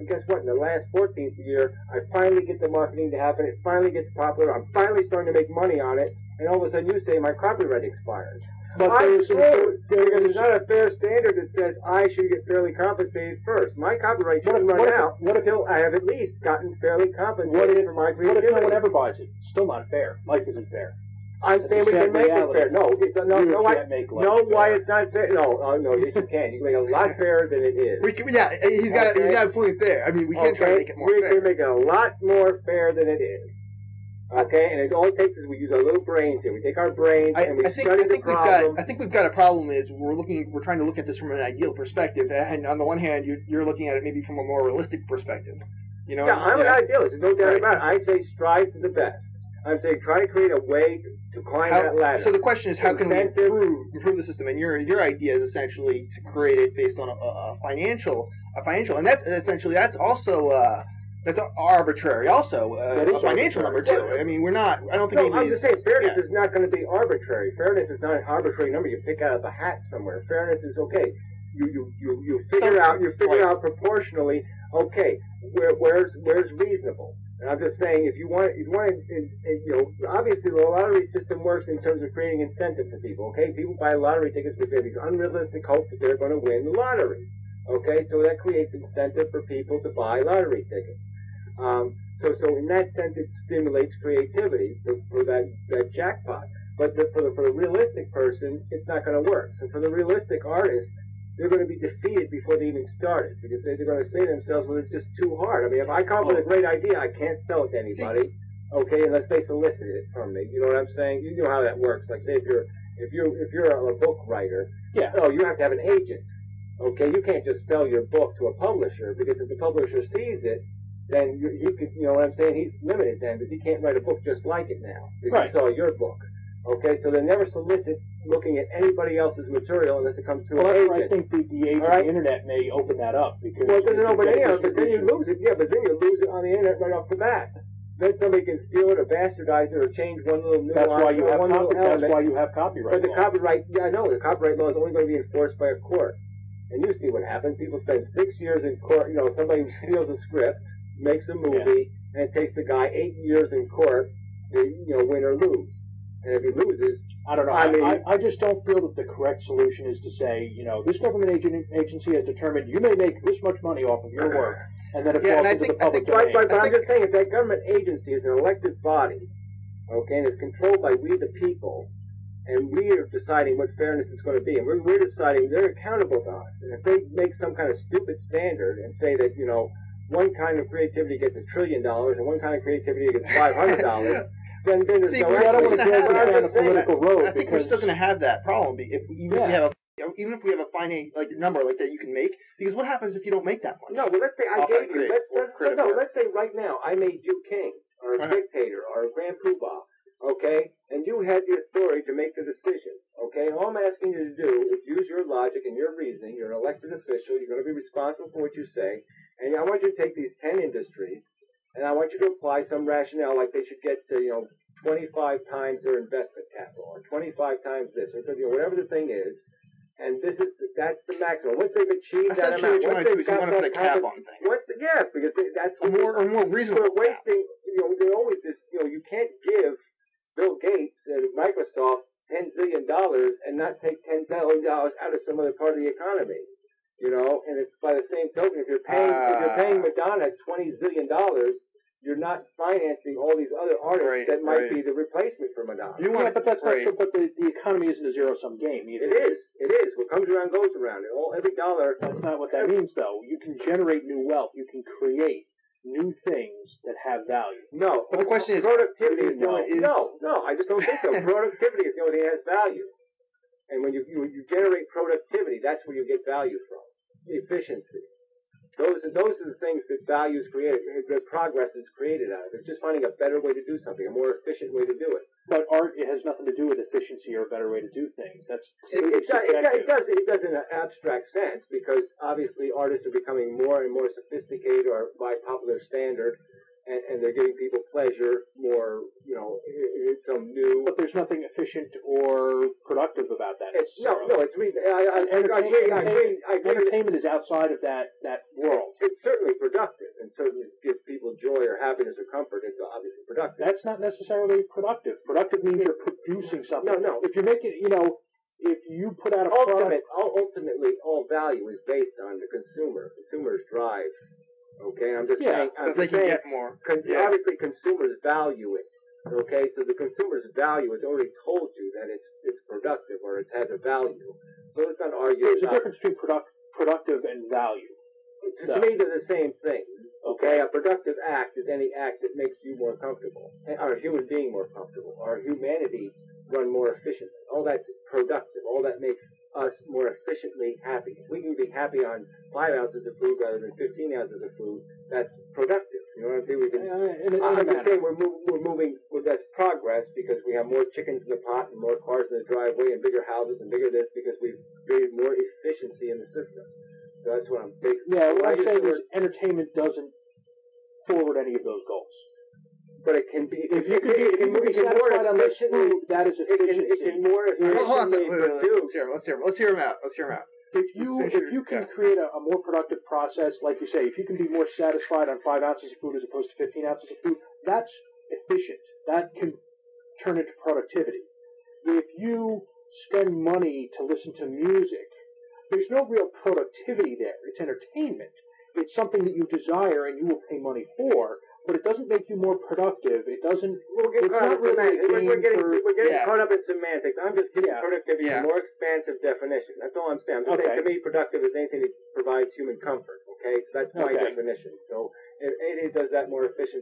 guess what? In the last 14th year, I finally get the marketing to happen. It finally gets popular. I'm finally starting to make money on it. And all of a sudden you say my copyright expires. But I'm screwed because there's not a fair standard that says I should get fairly compensated first. My copyright shouldn't run out until I have at least gotten fairly compensated for my creativity. What if no one ever buys it? Still not fair. Life isn't fair. I'm saying we can make it fair. No, it's why fair. It's not fair. No, yes, you can. You can make it a lot fairer than it is. He's got a point there. I mean, we can't try to make it more fair. We can make it a lot more fair than it is. Okay, and all it takes is we use our little brains here. We take our brains and we study the problem. I think we've got a problem. Is we're trying to look at this from an ideal perspective, and on the one hand, you're looking at it maybe from a more realistic perspective. You know? Yeah, I'm an idealist. There's no doubt about it. I say strive for the best. I'm saying try to create a way to climb that ladder. So the question is, how can we improve the system? And your idea is essentially to create it based on a financial, and that's also. That's arbitrary, also a financial number too. I mean, we're not. I don't think. No, I'm just saying fairness is not going to be arbitrary. Fairness is not an arbitrary number you pick out of the hat somewhere. Fairness is okay. You figure out proportionally. Okay, where's reasonable? And I'm just saying, if you want, obviously the lottery system works in terms of creating incentive for people. Okay, people buy lottery tickets because they have these unrealistic hopes that they're going to win the lottery. Okay, so that creates incentive for people to buy lottery tickets. So in that sense, it stimulates creativity for that jackpot. But for the realistic person, it's not going to work. So for the realistic artist, they're going to be defeated before they even start it, because they're going to say to themselves, well, it's just too hard. I mean, if I come up with a great idea, I can't sell it to anybody, okay, unless they solicit it from me. You know what I'm saying? You know how that works. Like, say, if you're a book writer, you have to have an agent. Okay, you can't just sell your book to a publisher, because if the publisher sees it, then you could, you know what I'm saying? He's limited then, because he can't write a book just like it now, because he saw your book. Okay, so they never solicit looking at anybody else's material unless it comes through an agent. I think the age of the internet may open that up, because it doesn't open any of it, but then you lose it. Yeah, but then you lose it on the internet right off the bat. Then somebody can steal it or bastardize it or change one little nuance. That's why you have copyright. But the copyright, I know, the copyright law is only going to be enforced by a court. And you see what happens. People spend 6 years in court. You know, somebody steals a script, makes a movie, and it takes the guy 8 years in court to, win or lose. And if he loses, I don't know. I just don't feel that the correct solution is to say, this government agency has determined you may make this much money off of your work, and then it falls into the public domain. Right, but I'm just saying, if that government agency is an elected body, okay, and it's controlled by we the people, and we are deciding what fairness is going to be, and we're deciding they're accountable to us. And if they make some kind of stupid standard and say that, one kind of creativity gets $1 trillion and one kind of creativity gets $500, then there's no we're still going to have down the political road. I think we're still going to have that problem even if we have a finite number like that you can make, because what happens if you don't make that much? No, well, let's say I gave you. Let's say right now I made you king or a dictator or a grand poobah. Okay, and you had the authority to make the decision. Okay, and all I'm asking you to do is use your logic and your reasoning. You're an elected official. You're going to be responsible for what you say. And I want you to take these 10 industries, and I want you to apply some rationale, like they should get 25 times their investment capital, or 25 times this, or whatever the thing is. And that's the maximum. Once they've achieved that amount, you want to put a cap on things. Because that's more reasonable. We're wasting. They're always this. You can't give Bill Gates and Microsoft $10 zillion and not take $10 zillion out of some other part of the economy. And it's by the same token, if you're paying Madonna $20 zillion, you're not financing all these other artists that might be the replacement for Madonna. But that's not true. But the economy isn't a zero-sum game either. It is. What comes around goes around. Every dollar. That's not what that means, though. You can generate new wealth. You can create new things that have value. No. But the question is, productivity is the only. No, I just don't think so. Productivity is the only thing that has value. And when you generate productivity, that's where you get value from. Efficiency. Those are the things that value is created, that progress is created out of. It's just finding a better way to do something, a more efficient way to do it. But art, it has nothing to do with efficiency or a better way to do things. It does in an abstract sense, because obviously artists are becoming more and more sophisticated, or by popular standard. and they're giving people pleasure, more, it's some new. But there's nothing efficient or productive about that. No, it's I agree. Entertainment is outside of that world. It's certainly productive, and certainly gives people joy or happiness or comfort. It's obviously productive. That's not necessarily productive. Productive means you're producing something. No. If you make it, if you put out a product, ultimately, all value is based on the consumer's drive. Okay, I'm just saying. Get more. Obviously, consumers value it. Okay, so the consumer's value has already told you that it's productive or it has a value. So let's not argue. There's a difference between productive and value. To me, they're the same thing. Okay, a productive act is any act that makes you more comfortable, or a human being more comfortable, or humanity run more efficiently. All that's productive. All that makes us more efficiently happy. If we can be happy on 5 ounces of food rather than 15 ounces of food, that's productive. You know what I'm saying? We can. I'm just saying we're moving. That's progress because we have more chickens in the pot and more cars in the driveway and bigger houses and bigger this because we've created more efficiency in the system. So that's what I'm basically. Yeah, what I'm saying is entertainment doesn't forward any of those goals. But it can be. If you can be satisfied on this food, that is efficiency. It can more efficiently produce. Let's hear him out. If you can create a more productive process, like you say, if you can be more satisfied on 5 ounces of food as opposed to 15 ounces of food, that's efficient. That can turn into productivity. If you spend money to listen to music, there's no real productivity there. It's entertainment. It's something that you desire and you will pay money for, but it doesn't make you more productive. It doesn't. We're getting caught up in semantics. I'm just giving productivity a more expansive definition. That's all I'm saying. I'm just saying, to me, productive is anything that provides human comfort. Okay, so that's my definition. So if anything that does that more efficient.